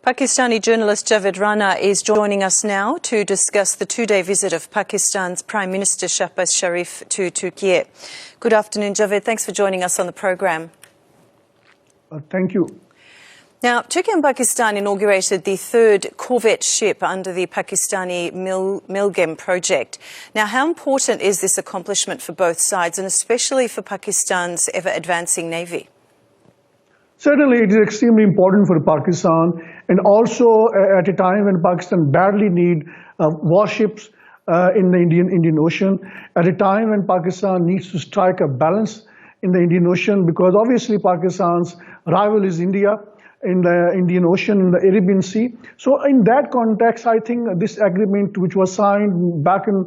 Pakistani journalist Javed Rana is joining us now to discuss the two-day visit of Pakistan's Prime Minister Shahbaz Sharif to Turkiye. Good afternoon, Javed. Thanks for joining us on the program. Thank you. Now, Turkey and Pakistan inaugurated the third corvette ship under the Pakistani Milgem project. Now, how important is this accomplishment for both sides, and especially for Pakistan's ever-advancing navy? Certainly, it is extremely important for Pakistan, and also at a time when Pakistan badly need warships in the Indian Ocean, at a time when Pakistan needs to strike a balance in the Indian Ocean, because obviously Pakistan's rival is India in the Indian Ocean, in the Arabian Sea. So in that context, I think this agreement, which was signed back in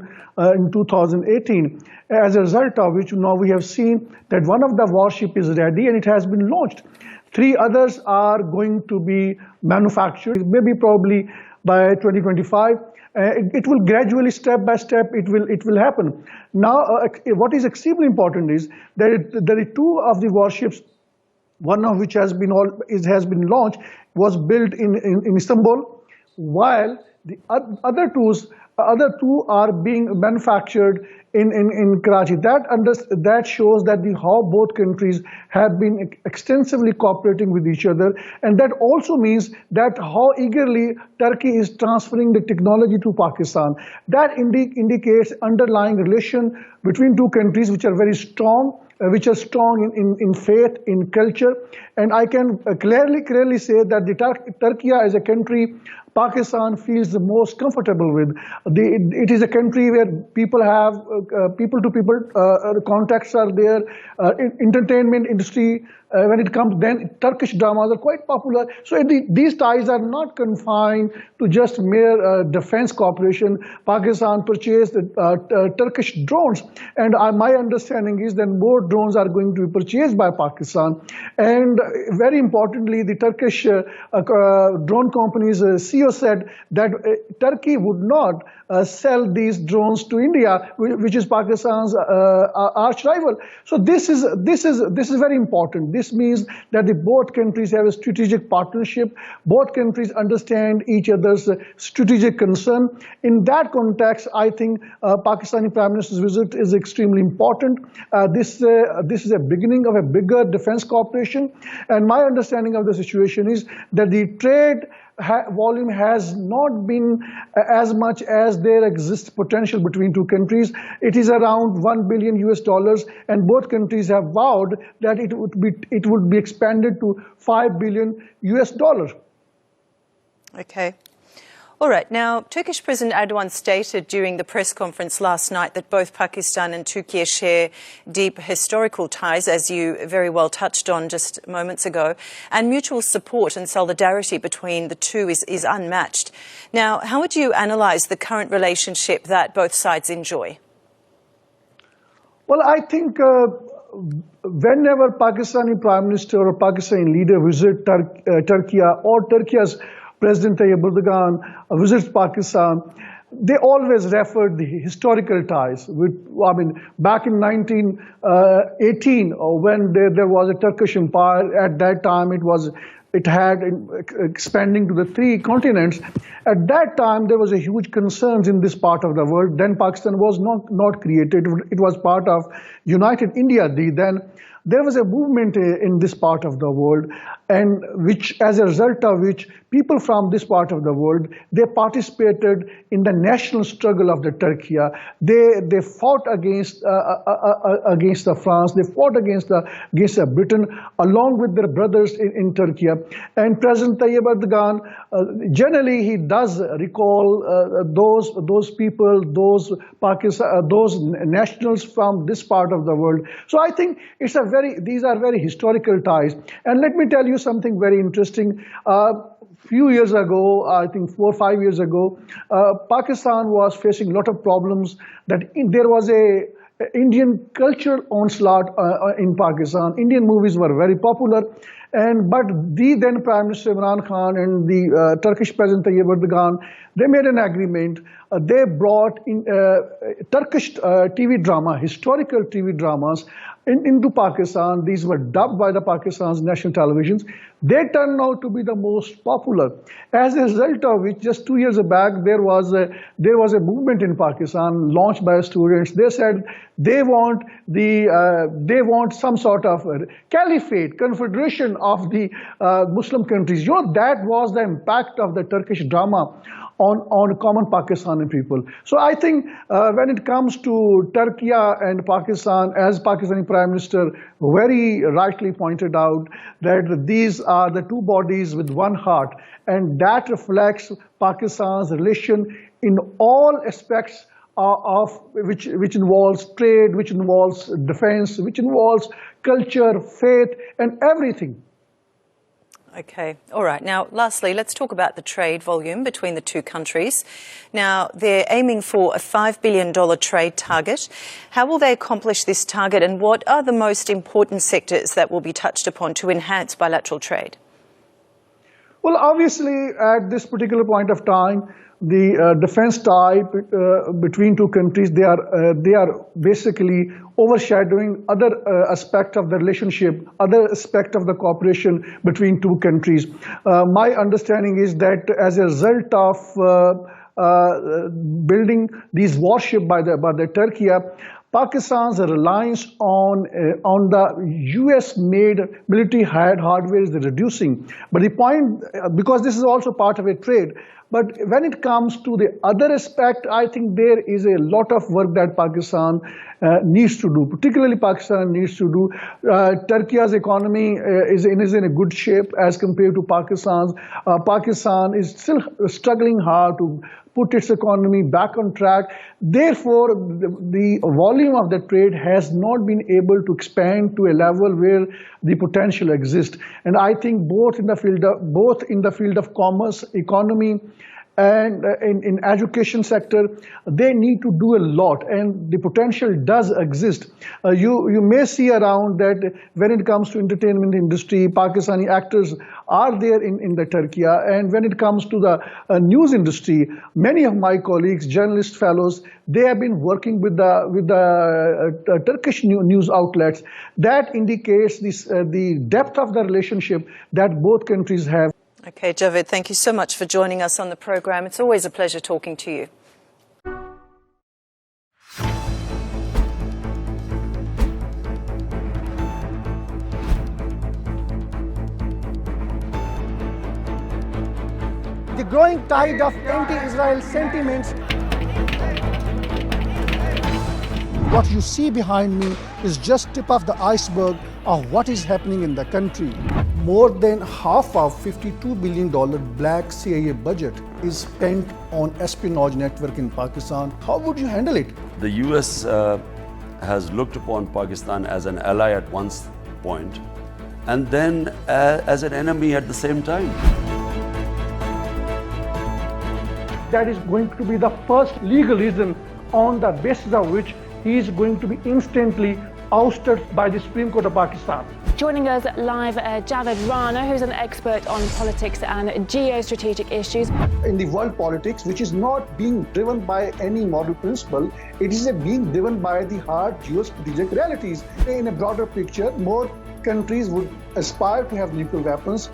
2018, as a result of which now we have seen that one of the warship is ready and it has been launched. 3 others are going to be manufactured, maybe probably by 2025. It will gradually, step by step, it will happen. Now, what is extremely important is that there are 2 of the warships, one of which has been launched, was built in Istanbul, while the other 2 are being manufactured in Karachi. That shows that how both countries have been extensively cooperating with each other, and that also means that how eagerly Turkey is transferring the technology to Pakistan. That indicates underlying relation between 2 countries which are very strong, which are strong in faith, in culture, and I can clearly say that Turkey as a country Pakistan feels the most comfortable with. It is a country where people have people-to-people contacts are there. Entertainment industry, when it comes, then Turkish dramas are quite popular. So these ties are not confined to just mere defense cooperation. Pakistan purchased Turkish drones, and my understanding is that more drones are going to be purchased by Pakistan. And very importantly, the Turkish drone company's CEO said that Turkey would not sell these drones to India, which is Pakistan's arch rival. So this is very important. This means that both countries have a strategic partnership. Both countries understand each other's strategic concern. In that context, I think Pakistani Prime Minister's visit is extremely important. This is a beginning of a bigger defense cooperation. And my understanding of the situation is that the trade volume has not been as much as there exists potential between 2 countries. It is around $1 billion, and both countries have vowed that it would be expanded to $5 billion. Okay. All right. Now, Turkish President Erdogan stated during the press conference last night that both Pakistan and Turkey share deep historical ties, as you very well touched on just moments ago, and mutual support and solidarity between the two is unmatched. Now, how would you analyse the current relationship that both sides enjoy? Well, I think whenever Pakistani Prime Minister or Pakistani leader visit Turkey or Turkey's President Erdogan visits Pakistan, they always refer the historical ties. Back in 1918, when there was a Turkish empire, at that time it had expanding to the 3 continents. At that time, there was a huge concerns in this part of the world. Then Pakistan was not created. It was part of United India. Then there was a movement in this part of the world, and which, as a result of which, people from this part of the world, they participated in the national struggle of the Turkey. They fought against France. They fought against Britain, along with their brothers in Turkey. And President Erdogan, generally, he does recall those people, those nationals from this part of the world. So I think these are very historical ties. And let me tell you something very interesting. Few years ago, I think 4 or 5 years ago, Pakistan was facing a lot of problems. That there was a Indian cultural onslaught in Pakistan. Indian movies were very popular, But the then Prime Minister Imran Khan and the Turkish President Tayyip Erdogan, they made an agreement. They brought in Turkish TV drama, historical TV dramas into Pakistan. These were dubbed by the Pakistan's national televisions. They turned out to be the most popular. As a result of which, just 2 years back, there was a movement in Pakistan launched by students. They said they want some sort of caliphate, confederation of the Muslim countries. That was the impact of the Turkish drama on common Pakistani people. So I think when it comes to Turkiye and Pakistan, as Pakistani Prime Minister very rightly pointed out, that these are the two bodies with one heart, and that reflects Pakistan's relation in all aspects of which involves trade, which involves defense, which involves culture, faith, and everything. Okay, all right. Now, lastly, let's talk about the trade volume between the two countries. Now, they're aiming for a $5 billion trade target. How will they accomplish this target, and what are the most important sectors that will be touched upon to enhance bilateral trade? Well, obviously, at this particular point of time, the defense tie between two countries, they are basically overshadowing other aspect of the relationship, other aspect of the cooperation between two countries. My understanding is that as a result of building these warships by the Turkiye, Pakistan's reliance on the US-made military hardware is reducing. But the point, because this is also part of a trade, but when it comes to the other aspect, I think there is a lot of work that Pakistan needs to do, particularly Pakistan needs to do. Turkey's economy is in a good shape as compared to Pakistan's. Pakistan is still struggling hard to put its economy back on track. Therefore, the volume of the trade has not been able to expand to a level where the potential exists. And I think both in the field of commerce, economy, and in education sector, they need to do a lot, and the potential does exist. You may see around that when it comes to entertainment industry, Pakistani actors are there in the Turkiye, and when it comes to the news industry, many of my colleagues, journalist fellows, they have been working with the Turkish news outlets. That indicates the depth of the relationship that both countries have. Okay, Javed, thank you so much for joining us on the program. It's always a pleasure talking to you. The growing tide of anti-Israel sentiments. What you see behind me is just tip of the iceberg of what is happening in the country. More than half of $52 billion black CIA budget is spent on espionage network in Pakistan. How would you handle it? The US has looked upon Pakistan as an ally at one point and then as an enemy at the same time. That is going to be the first legal reason on the basis of which he is going to be instantly ousted by the Supreme Court of Pakistan. Joining us live, Javed Rana, who's an expert on politics and geo-strategic issues. In the world politics, which is not being driven by any moral principle, it is being driven by the hard geo-strategic realities. In a broader picture, more countries would aspire to have nuclear weapons.